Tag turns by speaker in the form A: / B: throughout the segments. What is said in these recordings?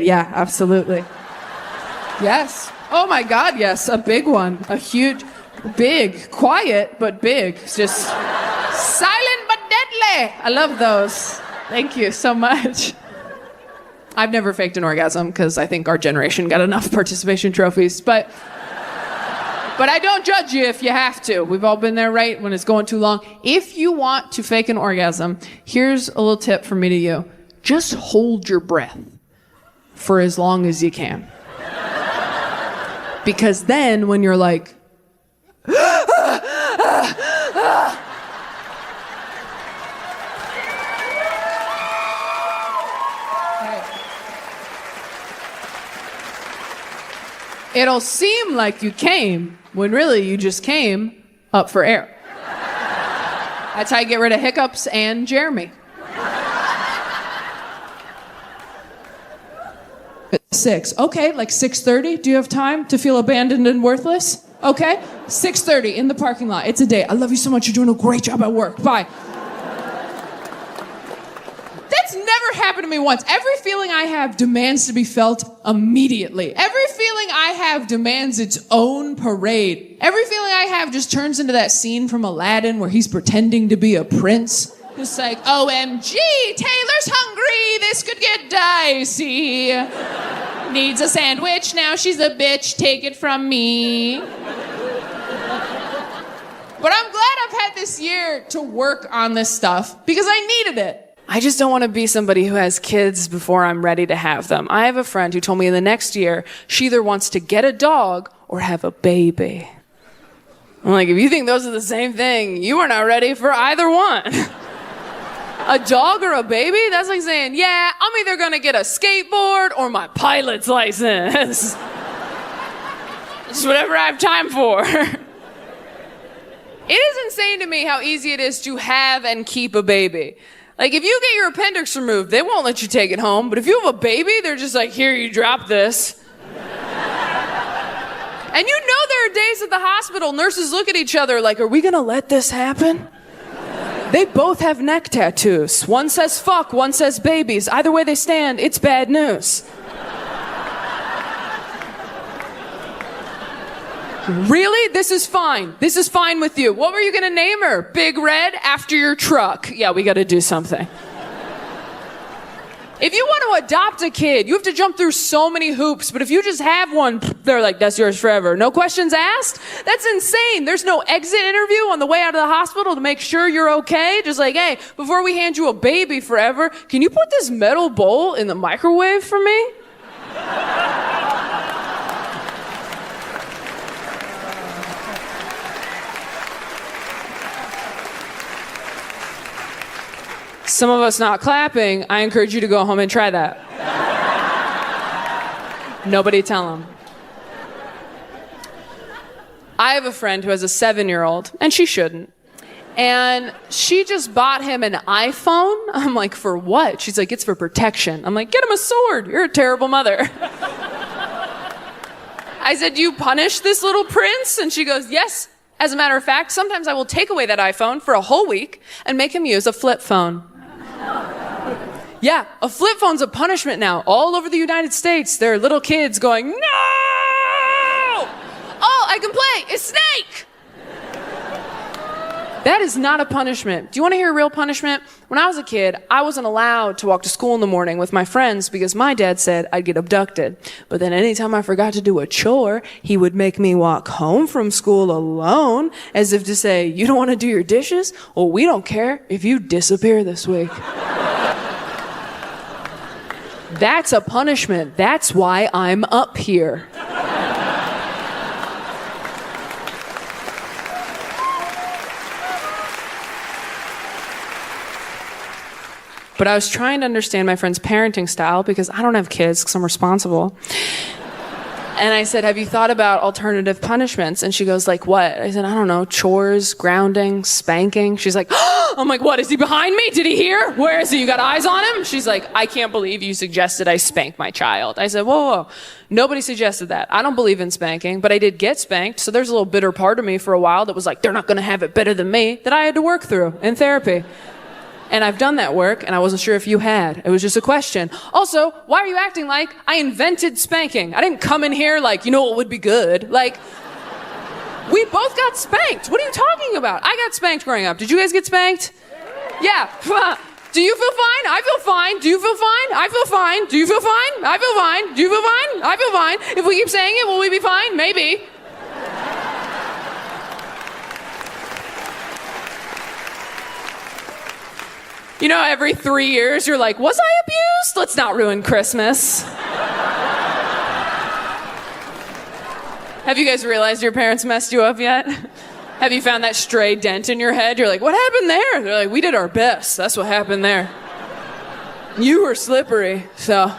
A: Yeah, absolutely. Yes. Oh my God, yes. A big one. A huge, big, quiet, but big. It's just silent but deadly. I love those. Thank you so much. I've never faked an orgasm because I think our generation got enough participation trophies, but I don't judge you if you have to. We've all been there, right? When it's going too long. If you want to fake an orgasm, here's a little tip from me to you. Just hold your breath for as long as you can. Because then when you're like, it'll seem like you came when really you just came up for air. That's how you get rid of hiccups and Jeremy. 6. Okay, like 6:30. Do you have time to feel abandoned and worthless? Okay, 6:30 in the parking lot. It's a date. I love you so much. You're doing a great job at work. Bye. That's never happened to me once. Every feeling I have demands to be felt immediately. Every feeling I have demands its own parade. Every feeling I have just turns into that scene from Aladdin where he's pretending to be a prince. It's like, OMG, Taylor's hungry. This could get dicey. Needs a sandwich. Now she's a bitch. Take it from me. But I'm glad I've had this year to work on this stuff because I needed it. I just don't want to be somebody who has kids before I'm ready to have them. I have a friend who told me in the next year she either wants to get a dog or have a baby. I'm like, if you think those are the same thing, you are not ready for either one. A dog or a baby? That's like saying, yeah, I'm either going to get a skateboard or my pilot's license. It's whatever I have time for. It is insane to me how easy it is to have and keep a baby. Like, if you get your appendix removed, they won't let you take it home. But if you have a baby, they're just like, here, you drop this. And you know there are days at the hospital, nurses look at each other like, are we going to let this happen? They both have neck tattoos. One says fuck, one says babies. Either way they stand, it's bad news. Really? This is fine. This is fine with you. What were you going to name her? Big Red after your truck. Yeah, we got to do something. If you want to adopt a kid, you have to jump through so many hoops. But if you just have one, they're like, that's yours forever. No questions asked? That's insane. There's no exit interview on the way out of the hospital to make sure you're okay. Just like, hey, before we hand you a baby forever, can you put this metal bowl in the microwave for me? Some of us not clapping, I encourage you to go home and try that. Nobody tell them. I have a friend who has a 7-year-old, and she shouldn't. And she just bought him an iPhone. I'm like, for what? She's like, it's for protection. I'm like, get him a sword. You're a terrible mother. I said, do you punish this little prince? And she goes, yes. As a matter of fact, sometimes I will take away that iPhone for a whole week and make him use a flip phone. Yeah, a flip phone's a punishment now. All over the United States, there are little kids going, no! Oh, I can play. It's Snake! That is not a punishment. Do you want to hear a real punishment? When I was a kid, I wasn't allowed to walk to school in the morning with my friends because my dad said I'd get abducted. But then anytime I forgot to do a chore, he would make me walk home from school alone, as if to say, you don't want to do your dishes? Well, we don't care if you disappear this week. That's a punishment. That's why I'm up here. But I was trying to understand my friend's parenting style because I don't have kids because I'm responsible. And I said, have you thought about alternative punishments? And she goes, like what? I said, I don't know, chores, grounding, spanking. She's like, oh! I'm like, what, is he behind me? Did he hear? Where is he? You got eyes on him? She's like, I can't believe you suggested I spank my child. I said, whoa. Nobody suggested that. I don't believe in spanking, but I did get spanked. So there's a little bitter part of me for a while that was like, they're not going to have it better than me, that I had to work through in therapy. And I've done that work, and I wasn't sure if you had. It was just a question. Also, why are you acting like I invented spanking? I didn't come in here like, you know what would be good? Like, we both got spanked. What are you talking about? I got spanked growing up. Did you guys get spanked? Yeah. Do you feel fine? I feel fine. Do you feel fine? I feel fine. Do you feel fine? I feel fine. Do you feel fine? I feel fine. If we keep saying it, will we be fine? Maybe. You know, every 3 years, you're like, was I abused? Let's not ruin Christmas. Have you guys realized your parents messed you up yet? Have you found that stray dent in your head? You're like, what happened there? They're like, we did our best. That's what happened there. You were slippery, so.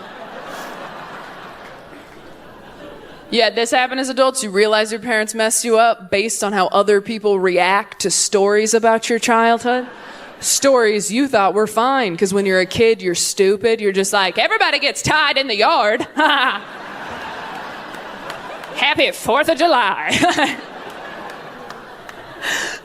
A: Yeah, this happened as adults. You realize your parents messed you up based on how other people react to stories about your childhood. Stories you thought were fine, because when you're a kid, you're stupid. You're just like, everybody gets tied in the yard. Happy 4th of July.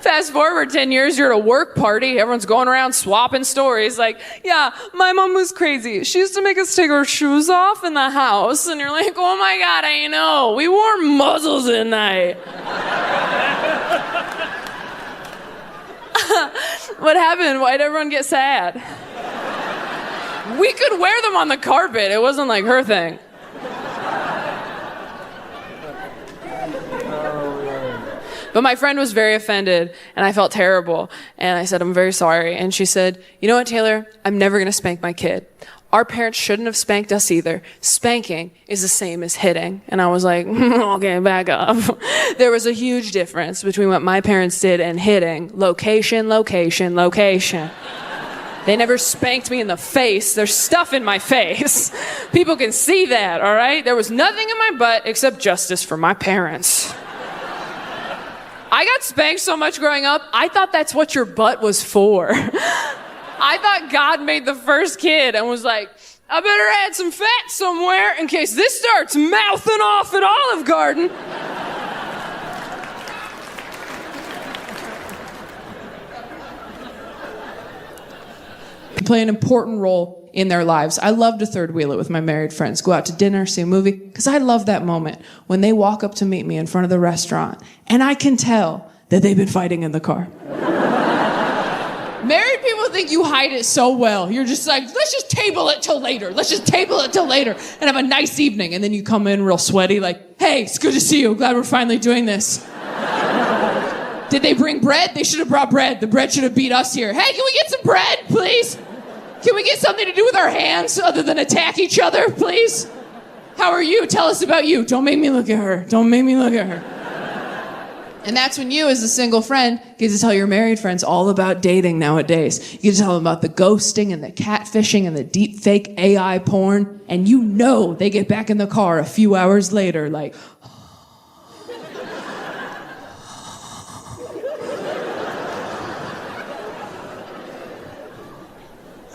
A: Fast forward 10 years, you're at a work party. Everyone's going around swapping stories like, yeah, my mom was crazy. She used to make us take our shoes off in the house. And you're like, oh my God, I know. We wore muzzles at night. What happened? Why'd everyone get sad? We could wear them on the carpet. It wasn't like her thing. But my friend was very offended, and I felt terrible. And I said, I'm very sorry. And she said, you know what, Taylor? I'm never going to spank my kid. Our parents shouldn't have spanked us either. Spanking is the same as hitting. And I was like, okay, back up. There was a huge difference between what my parents did and hitting. Location, location, location. They never spanked me in the face. There's stuff in my face. People can see that, all right? There was nothing in my butt except justice for my parents. I got spanked so much growing up, I thought that's what your butt was for. I thought God made the first kid and was like, I better add some fat somewhere in case this starts mouthing off at Olive Garden. Play an important role in their lives. I love to third wheel it with my married friends. Go out to dinner, see a movie, because I love that moment when they walk up to meet me in front of the restaurant and I can tell that they've been fighting in the car. Married people think you hide it so well. You're just like, let's just table it till later. Let's just table it till later and have a nice evening. And then you come in real sweaty like, hey, it's good to see you. Glad we're finally doing this. Did they bring bread? They should have brought bread. The bread should have beat us here. Hey, can we get some bread, please? Can we get something to do with our hands other than attack each other, please? How are you? Tell us about you. Don't make me look at her. Don't make me look at her. And that's when you, as a single friend, get to tell your married friends all about dating nowadays. You get to tell them about the ghosting and the catfishing and the deep fake AI porn. And you know they get back in the car a few hours later like,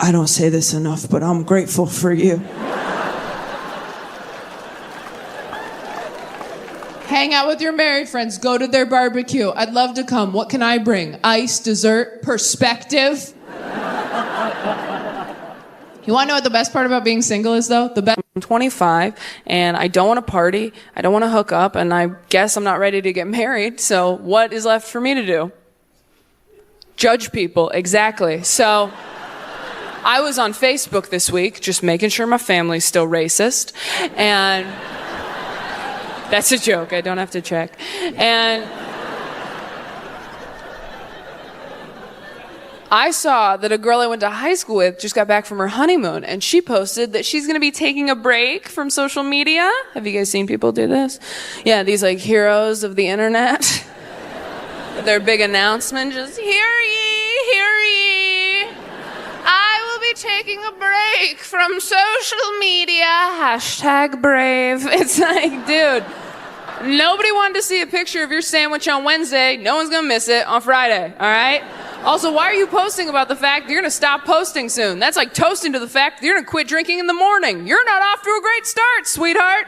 A: I don't say this enough, but I'm grateful for you. Hang out with your married friends. Go to their barbecue. I'd love to come. What can I bring? Ice, dessert, perspective. You want to know what the best part about being single is, though? I'm 25, and I don't want to party. I don't want to hook up, and I guess I'm not ready to get married. So what is left for me to do? Judge people, exactly. So I was on Facebook this week, just making sure my family's still racist, and that's a joke, I don't have to check. And I saw that a girl I went to high school with just got back from her honeymoon, and she posted that she's gonna be taking a break from social media. Have you guys seen people do this? Yeah, these like heroes of the internet. Their big announcement, just hear ye, hear ye. I will be taking a break from social media. #brave. It's like, dude, nobody wanted to see a picture of your sandwich on Wednesday. No one's gonna miss it on Friday, all right? Also, why are you posting about the fact that you're gonna stop posting soon? That's like toasting to the fact that you're gonna quit drinking in the morning. You're not off to a great start, sweetheart.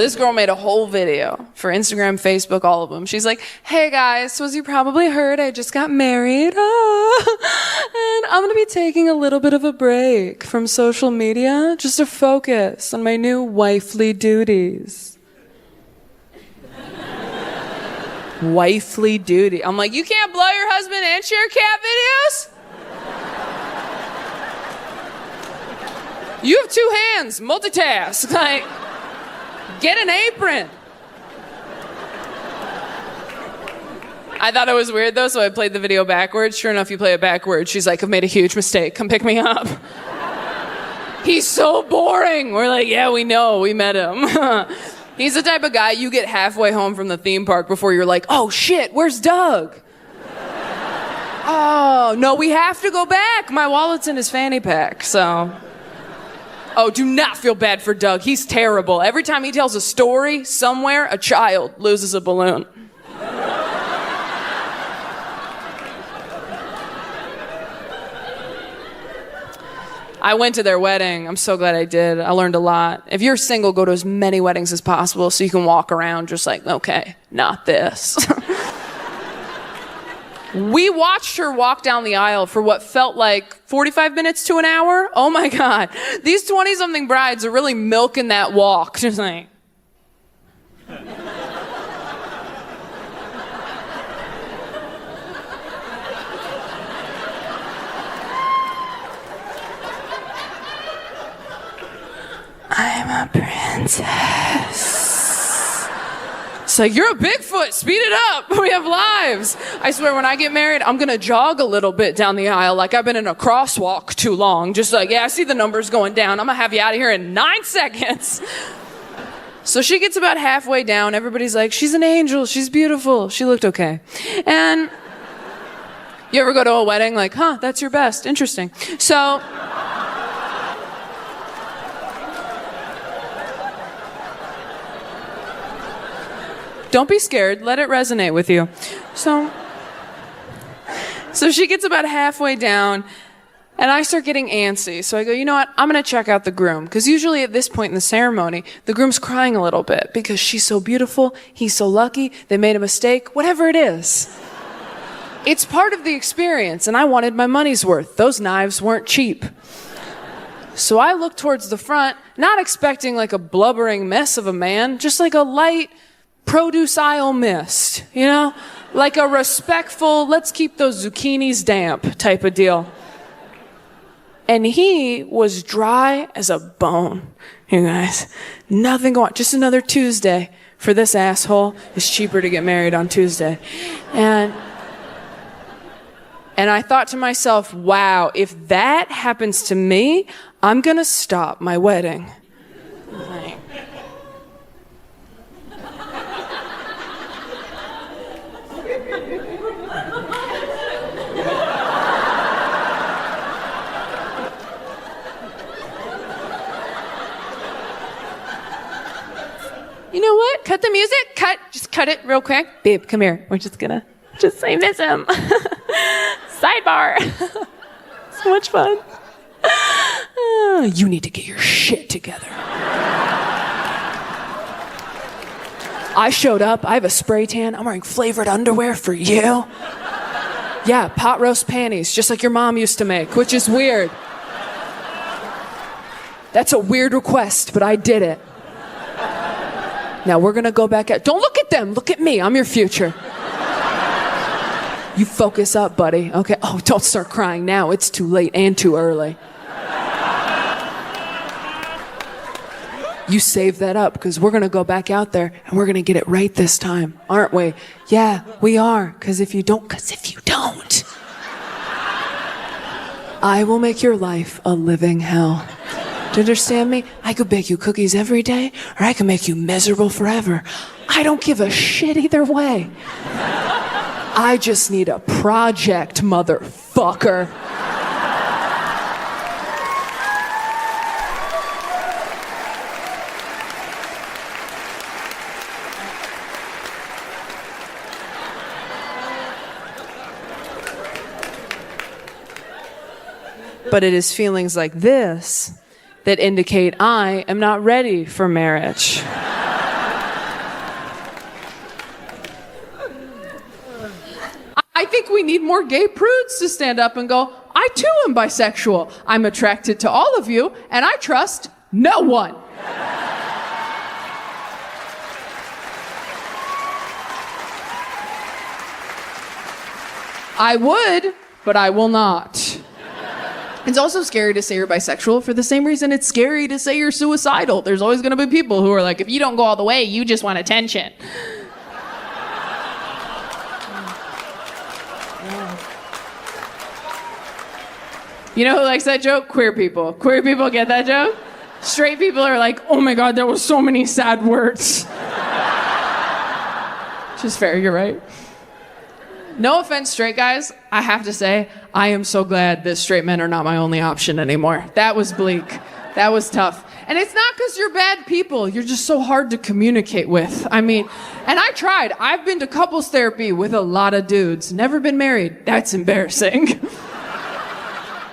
A: this girl made a whole video for Instagram, Facebook, all of them. She's like, hey guys, so as you probably heard, I just got married. And I'm going to be taking a little bit of a break from social media just to focus on my new wifely duties. Wifely duty. I'm like, you can't blow your husband and share cat videos? You have two hands, multitask. Like, get an apron. I thought it was weird though, so I played the video backwards. Sure enough, you play it backwards. She's like, I've made a huge mistake. Come pick me up. He's so boring. We're like, yeah, we know. We met him. He's the type of guy you get halfway home from the theme park before you're like, oh shit, where's Doug? Oh, no, we have to go back. My wallet's in his fanny pack, so... Oh, do not feel bad for Doug. He's terrible. Every time he tells a story, somewhere, a child loses a balloon. I went to their wedding. I'm so glad I did. I learned a lot. If you're single, go to as many weddings as possible so you can walk around just like, okay, not this. We watched her walk down the aisle for what felt like 45 minutes to an hour. Oh my God. These 20-something brides are really milking that walk. Just like... I'm a princess. It's like, you're a Bigfoot, speed it up, we have lives. I swear when I get married, I'm gonna jog a little bit down the aisle like I've been in a crosswalk too long. Just like, yeah, I see the numbers going down. I'm gonna have you out of here in 9 seconds. So she gets about halfway down. Everybody's like, she's an angel, she's beautiful. She looked okay. And you ever go to a wedding like, huh, that's your best, interesting. So... Don't be scared. Let it resonate with you. So she gets about halfway down, and I start getting antsy. So I go, you know what? I'm going to check out the groom. Because usually at this point in the ceremony, the groom's crying a little bit because she's so beautiful, he's so lucky, they made a mistake, whatever it is. It's part of the experience, and I wanted my money's worth. Those knives weren't cheap. So I look towards the front, not expecting like a blubbering mess of a man, just like a light... produce aisle mist, you know? Like a respectful, let's keep those zucchinis damp type of deal. And he was dry as a bone, you guys. Nothing going on. Just another Tuesday for this asshole. It's cheaper to get married on Tuesday. And I thought to myself, wow, if that happens to me, I'm gonna stop my wedding. You know what? Cut the music. Just cut it real quick. Babe, come here. We're just gonna say miss him. Sidebar. So much fun. You need to get your shit together. I showed up. I have a spray tan. I'm wearing flavored underwear for you. Yeah, pot roast panties, just like your mom used to make, which is weird. That's a weird request, but I did it. Now we're gonna go back at... Don't look at them, look at me, I'm your future. You focus up, buddy. Okay, oh, don't start crying now, it's too late and too early. You save that up, because we're gonna go back out there and we're gonna get it right this time, aren't we? Yeah, we are, because if you don't, I will make your life a living hell. Do you understand me? I could bake you cookies every day, or I can make you miserable forever. I don't give a shit either way. I just need a project, motherfucker. But it is feelings like this that indicate I am not ready for marriage. need more gay prudes to stand up and go, I too am bisexual. I'm attracted to all of you, and I trust no one. I would, but I will not. It's also scary to say you're bisexual for the same reason it's scary to say you're suicidal. There's always going to be people who are like, if you don't go all the way, you just want attention. You know who likes that joke? Queer people. Queer people get that joke? Straight people are like, oh my God, there were so many sad words. Which is fair, you're right. No offense, straight guys. I have to say, I am so glad that straight men are not my only option anymore. That was bleak. That was tough. And it's not because you're bad people. You're just so hard to communicate with. I mean, and I tried. I've been to couples therapy with a lot of dudes. Never been married. That's embarrassing.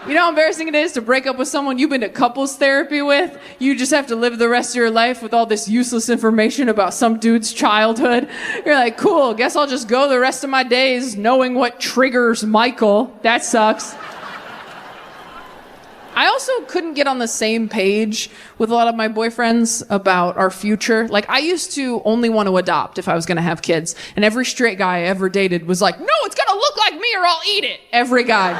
A: You know how embarrassing it is to break up with someone you've been to couples therapy with? You just have to live the rest of your life with all this useless information about some dude's childhood. You're like, cool, guess I'll just go the rest of my days knowing what triggers Michael. That sucks. I also couldn't get on the same page with a lot of my boyfriends about our future. Like, I used to only want to adopt if I was going to have kids. And every straight guy I ever dated was like, no, it's going to look like me or I'll eat it. Every guy.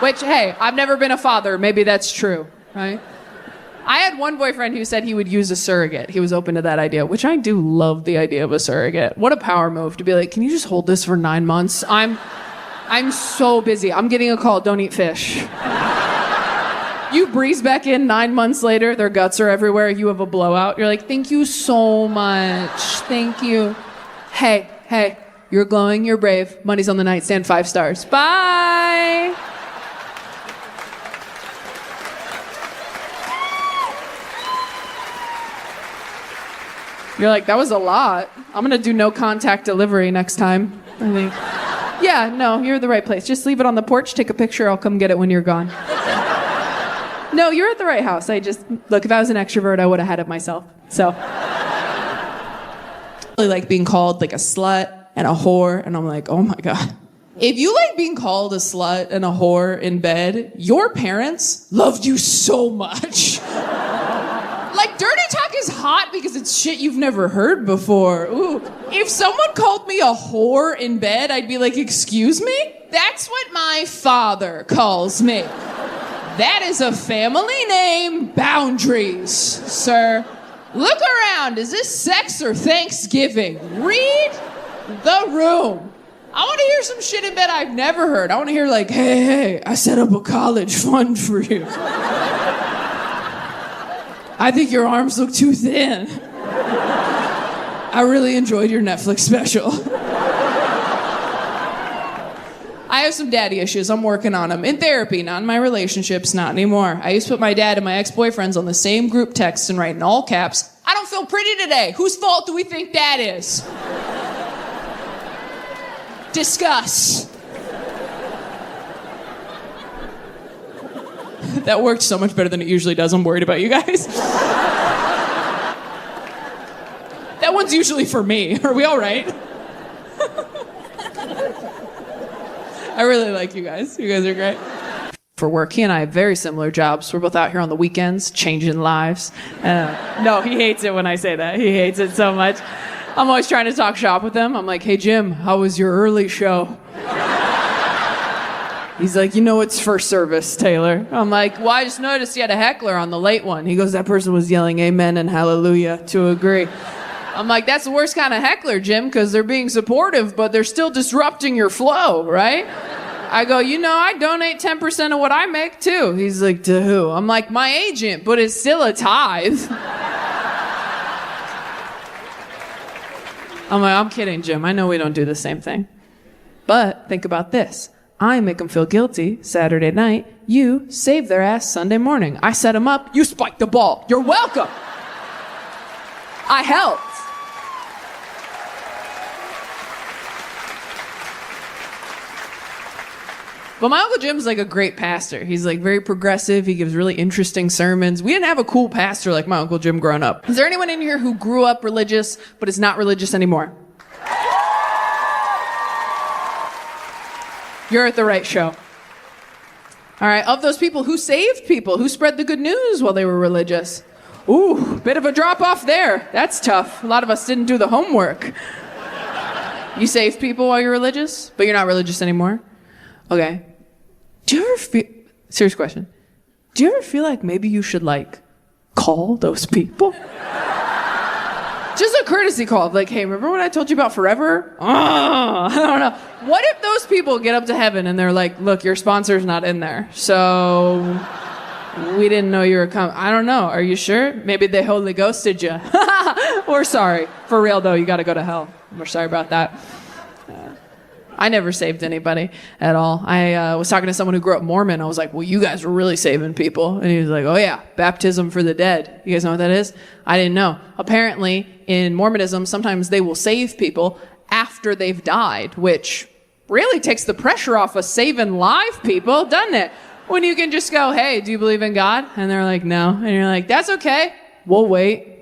A: Which, hey, I've never been a father. Maybe that's true, right? I had one boyfriend who said he would use a surrogate. He was open to that idea, which I do love the idea of a surrogate. What a power move to be like, can you just hold this for 9 months? I'm so busy. I'm getting a call. Don't eat fish. You breeze back in 9 months later. Their guts are everywhere. You have a blowout. You're like, thank you so much. Thank you. Hey, you're glowing. You're brave. Money's on the nightstand. 5 stars. Bye. You're like, that was a lot. I'm going to do no contact delivery next time, I think. Yeah, no, you're at the right place. Just leave it on the porch, take a picture, I'll come get it when you're gone. No, you're at the right house. Look, if I was an extrovert, I would have had it myself. So. I really like being called like a slut and a whore, and I'm like, oh my God. If you like being called a slut and a whore in bed, your parents loved you so much. Like, dirty talk is hot because it's shit you've never heard before. Ooh. If someone called me a whore in bed, I'd be like, excuse me? That's what my father calls me. That is a family name. Boundaries, sir. Look around. Is this sex or Thanksgiving? Read the room. I want to hear some shit in bed I've never heard. I want to hear like, hey, I set up a college fund for you. I think your arms look too thin. I really enjoyed your Netflix special. I have some daddy issues. I'm working on them. In therapy, not in my relationships, not anymore. I used to put my dad and my ex-boyfriends on the same group text and write in all caps, I don't feel pretty today. Whose fault do we think that is? Discuss. That worked so much better than it usually does. I'm worried about you guys. That one's usually for me. Are we all right? I really like you guys. You guys are great. For work, he and I have very similar jobs. We're both out here on the weekends, changing lives. No, he hates it when I say that. He hates it so much. I'm always trying to talk shop with him. I'm like, hey, Jim, how was your early show? He's like, you know it's first service, Taylor. I'm like, well, I just noticed you had a heckler on the late one. He goes, that person was yelling amen and hallelujah to agree. I'm like, that's the worst kind of heckler, Jim, because they're being supportive, but they're still disrupting your flow, right? I go, you know, I donate 10% of what I make, too. He's like, to who? I'm like, my agent, but it's still a tithe. I'm like, I'm kidding, Jim. I know we don't do the same thing. But think about this. I make them feel guilty Saturday night. You save their ass Sunday morning. I set them up. You spike the ball. You're welcome. I helped. But my Uncle Jim's like a great pastor. He's like very progressive. He gives really interesting sermons. We didn't have a cool pastor like my Uncle Jim growing up. Is there anyone in here who grew up religious but is not religious anymore? You're at the right show. All right, of those people, who saved people? Who spread the good news while they were religious? Ooh, bit of a drop off there. That's tough. A lot of us didn't do the homework. You saved people while you're religious, but you're not religious anymore? Okay. Do you ever feel... Serious question. Do you ever feel like maybe you should, like, call those people? Just a courtesy call of like, hey, remember what I told you about forever? I don't know. What if those people get up to heaven and they're like, look, your sponsor's not in there, so we didn't know you were coming. I don't know. Are you sure? Maybe they Holy Ghosted you. We're sorry. For real, though, you got to go to hell. We're sorry about that. I never saved anybody at all. I was talking to someone who grew up Mormon. I was like, well, you guys were really saving people. And he was like, oh, yeah, baptism for the dead. You guys know what that is? I didn't know. Apparently, in Mormonism, sometimes they will save people after they've died, which really takes the pressure off of saving live people, doesn't it? When you can just go, hey, do you believe in God? And they're like, no. And you're like, that's okay. We'll wait.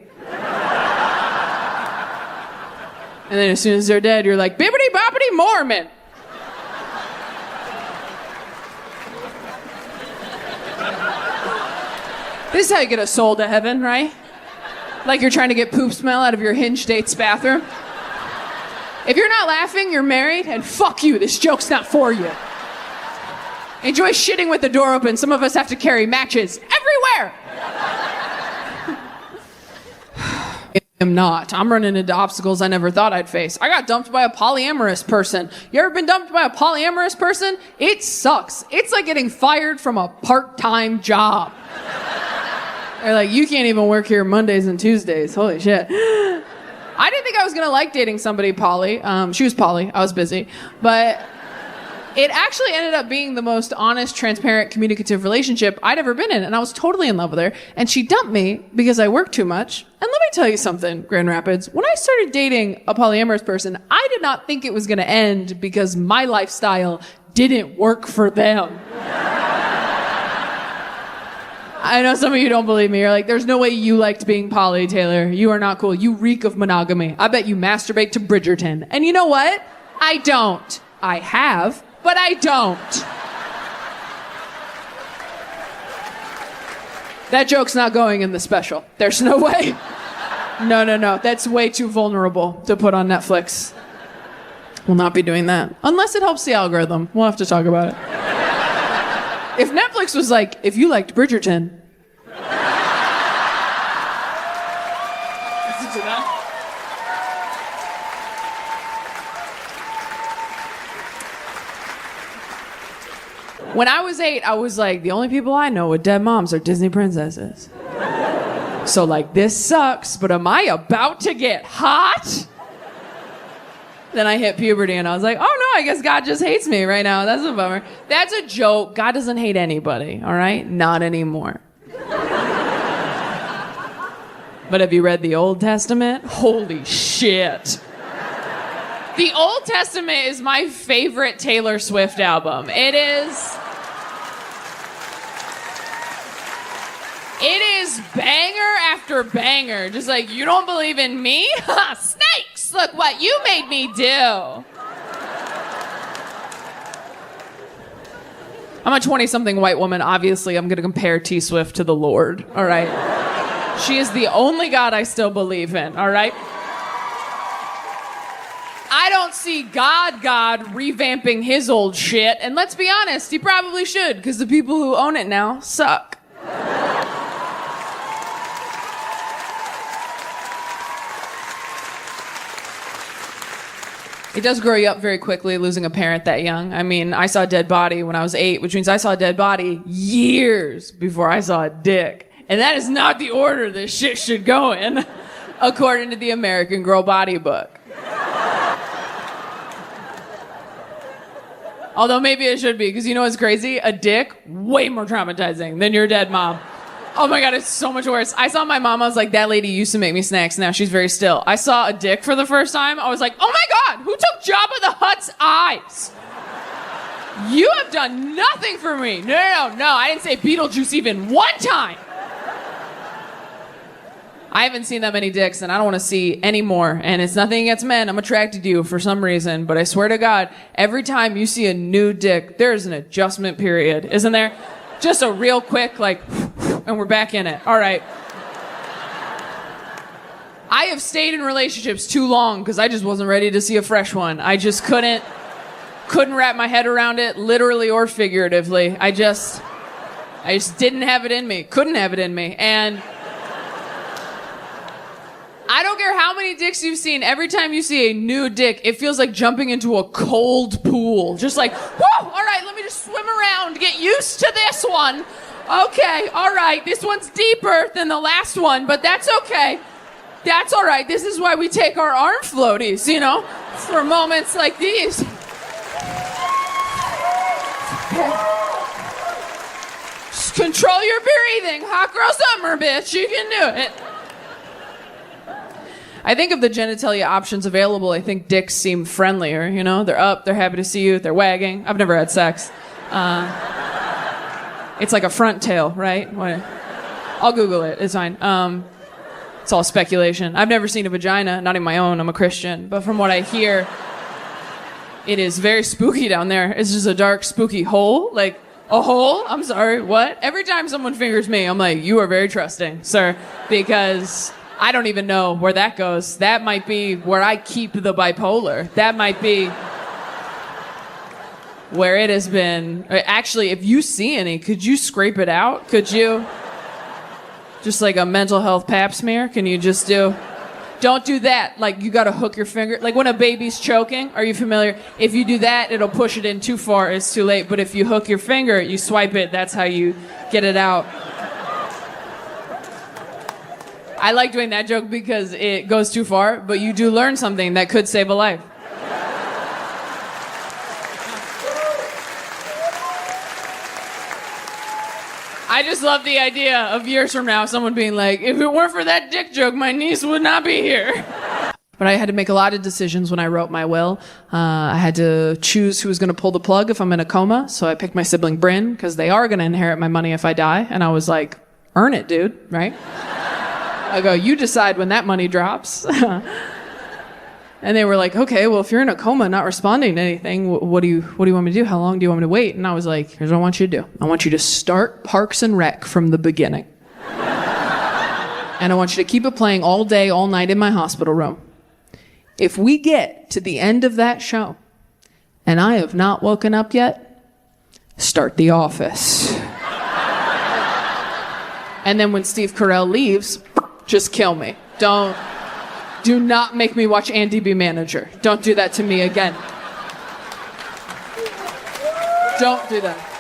A: And then as soon as they're dead, you're like, bibbity-boppity Mormon. This is how you get a soul to heaven, right? Like you're trying to get poop smell out of your hinge date's bathroom. If you're not laughing, you're married, and fuck you, this joke's not for you. Enjoy shitting with the door open. Some of us have to carry matches everywhere. I'm not. I'm running into obstacles I never thought I'd face. I got dumped by a polyamorous person. You ever been dumped by a polyamorous person? It sucks. It's like getting fired from a part-time job. They're like, you can't even work here Mondays and Tuesdays. Holy shit. I didn't think I was going to like dating somebody poly. She was poly. I was busy. But it actually ended up being the most honest, transparent, communicative relationship I'd ever been in. And I was totally in love with her. And she dumped me because I worked too much. And let me tell you something, Grand Rapids. When I started dating a polyamorous person, I did not think it was going to end because my lifestyle didn't work for them. I know some of you don't believe me. You're like, there's no way you liked being poly, Taylor. You are not cool. You reek of monogamy. I bet you masturbate to Bridgerton. And you know what? I don't. I have, but I don't. That joke's not going in the special. There's no way. No. That's way too vulnerable to put on Netflix. We'll not be doing that. Unless it helps the algorithm. We'll have to talk about it. If Netflix was like, if you liked Bridgerton. Listen to that. When I was 8, I was like, the only people I know with dead moms are Disney princesses. So like, this sucks, but am I about to get hot? Then I hit puberty and I was like, oh no, I guess God just hates me right now. That's a bummer. That's a joke. God doesn't hate anybody, all right? Not anymore. But have you read the Old Testament? Holy shit. The Old Testament is my favorite Taylor Swift album. It is banger after banger. Just like, you don't believe in me? Snakes! Look what you made me do. I'm a 20-something white woman. Obviously, I'm going to compare T Swift to the Lord, all right? She is the only God I still believe in, all right? I don't see God revamping his old shit. And let's be honest, he probably should, because the people who own it now suck. It does grow you up very quickly, losing a parent that young. I mean, I saw a dead body when I was 8, which means I saw a dead body years before I saw a dick. And that is not the order this shit should go in, according to the American Girl Body Book. Although maybe it should be, because you know what's crazy? A dick, way more traumatizing than your dead mom. Oh my God, it's so much worse. I saw my mom, I was like, that lady used to make me snacks, now she's very still. I saw a dick for the first time, I was like, oh my God, who took Jabba the Hutt's eyes? You have done nothing for me. No, I didn't say Beetlejuice even one time. I haven't seen that many dicks, and I don't want to see any more. And it's nothing against men. I'm attracted to you for some reason. But I swear to God, every time you see a new dick, there's an adjustment period, isn't there? Just a real quick, like, and we're back in it. All right. I have stayed in relationships too long because I just wasn't ready to see a fresh one. I just couldn't wrap my head around it, literally or figuratively. I just didn't have it in me. Couldn't have it in me. And I don't care how many dicks you've seen. Every time you see a new dick, it feels like jumping into a cold pool. Just like, whoa, all right, let me just swim around, get used to this one. Okay, all right, this one's deeper than the last one, but that's okay. That's all right. This is why we take our arm floaties, you know, for moments like these. Okay. Just control your breathing. Hot girl summer, bitch. You can do it. I think of the genitalia options available, I think dicks seem friendlier, you know? They're up, they're happy to see you, they're wagging. I've never had sex. It's like a front tail, right? I'll Google it, it's fine. It's all speculation. I've never seen a vagina, not even my own, I'm a Christian. But from what I hear, it is very spooky down there. It's just a dark, spooky hole. Like, a hole? I'm sorry, what? Every time someone fingers me, I'm like, you are very trusting, sir. Because I don't even know where that goes. That might be where I keep the bipolar. That might be where it has been. Actually, if you see any, could you scrape it out? Could you? Just like a mental health pap smear? Can you just do? Don't do that. Like, you gotta hook your finger. Like when a baby's choking, are you familiar? If you do that, it'll push it in too far. It's too late. But if you hook your finger, you swipe it. That's how you get it out. I like doing that joke because it goes too far, but you do learn something that could save a life. I just love the idea of years from now, someone being like, if it weren't for that dick joke, my niece would not be here. But I had to make a lot of decisions when I wrote my will. I had to choose who was going to pull the plug if I'm in a coma, so I picked my sibling Bryn, because they are going to inherit my money if I die. And I was like, earn it, dude, right? I go, you decide when that money drops. And they were like, okay, well, if you're in a coma not responding to anything, what do you want me to do? How long do you want me to wait? And I was like, here's what I want you to do. I want you to start Parks and Rec from the beginning. And I want you to keep it playing all day, all night in my hospital room. If we get to the end of that show and I have not woken up yet, start The Office. And then when Steve Carell leaves, just kill me. Do not make me watch Andy be manager. Don't do that to me again. Don't do that.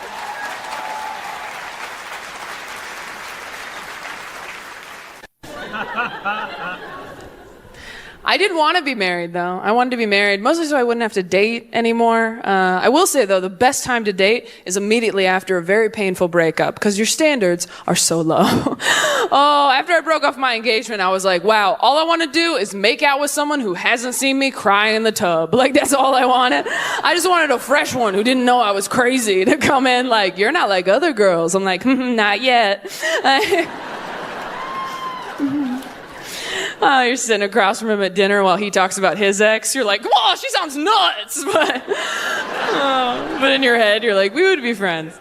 A: I didn't want to be married, though. I wanted to be married, mostly so I wouldn't have to date anymore. I will say, though, the best time to date is immediately after a very painful breakup, because your standards are so low. Oh, after I broke off my engagement, I was like, wow, all I want to do is make out with someone who hasn't seen me cry in the tub. Like, that's all I wanted. I just wanted a fresh one who didn't know I was crazy to come in like, you're not like other girls. I'm like, not yet. Oh, you're sitting across from him at dinner while he talks about his ex. You're like, whoa, she sounds nuts. But in your head, you're like, we would be friends.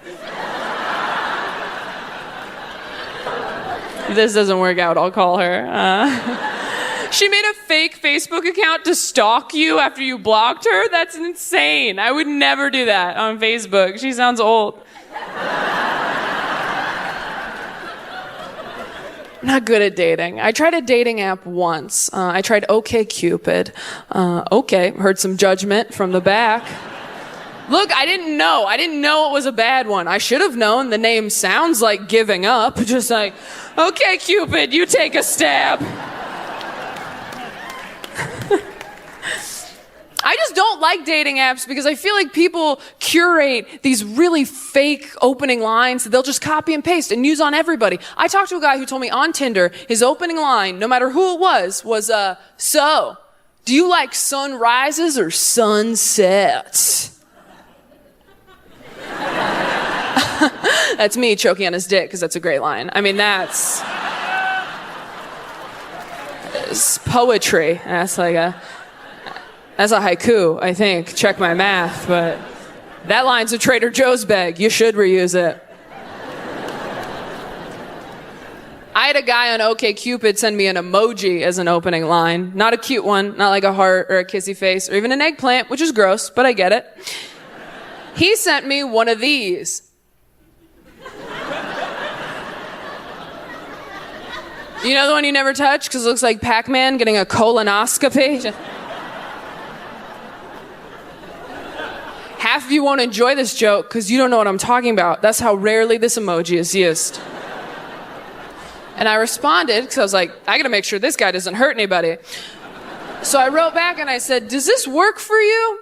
A: If this doesn't work out, I'll call her. She made a fake Facebook account to stalk you after you blocked her? That's insane. I would never do that on Facebook. She sounds old. Not good at dating. I tried a dating app once. I tried OkCupid. Okay, heard some judgment from the back. Look, I didn't know it was a bad one. I should have known. The name sounds like giving up. Just like, okay, Cupid, you take a stab. I just don't like dating apps because I feel like people curate these really fake opening lines that they'll just copy and paste and use on everybody. I talked to a guy who told me on Tinder, his opening line, no matter who it was, so, do you like sunrises or sunsets? That's me choking on his dick because that's a great line. I mean, It's poetry. That's a haiku, I think. Check my math, but that line's a Trader Joe's bag. You should reuse it. I had a guy on OkCupid send me an emoji as an opening line. Not a cute one, not like a heart or a kissy face or even an eggplant, which is gross, but I get it. He sent me one of these. You know the one you never touch because it looks like Pac-Man getting a colonoscopy? Half of you won't enjoy this joke because you don't know what I'm talking about. That's how rarely this emoji is used. And I responded because I was like, I gotta make sure this guy doesn't hurt anybody. So I wrote back and I said, does this work for you?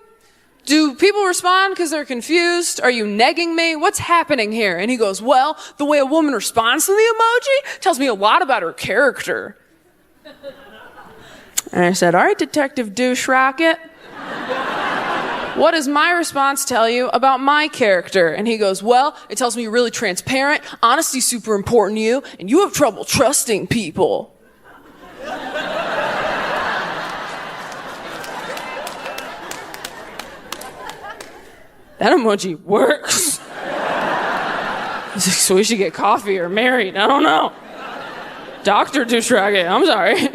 A: Do people respond because they're confused? Are you negging me? What's happening here? And he goes, well, the way a woman responds to the emoji tells me a lot about her character. And I said, all right, Detective Douche Rocket. What does my response tell you about my character? And he goes, well, it tells me you're really transparent, honesty's super important to you, and you have trouble trusting people. That emoji works. He's like, so we should get coffee or married. I don't know. Dr. Douche Rocket, I'm sorry.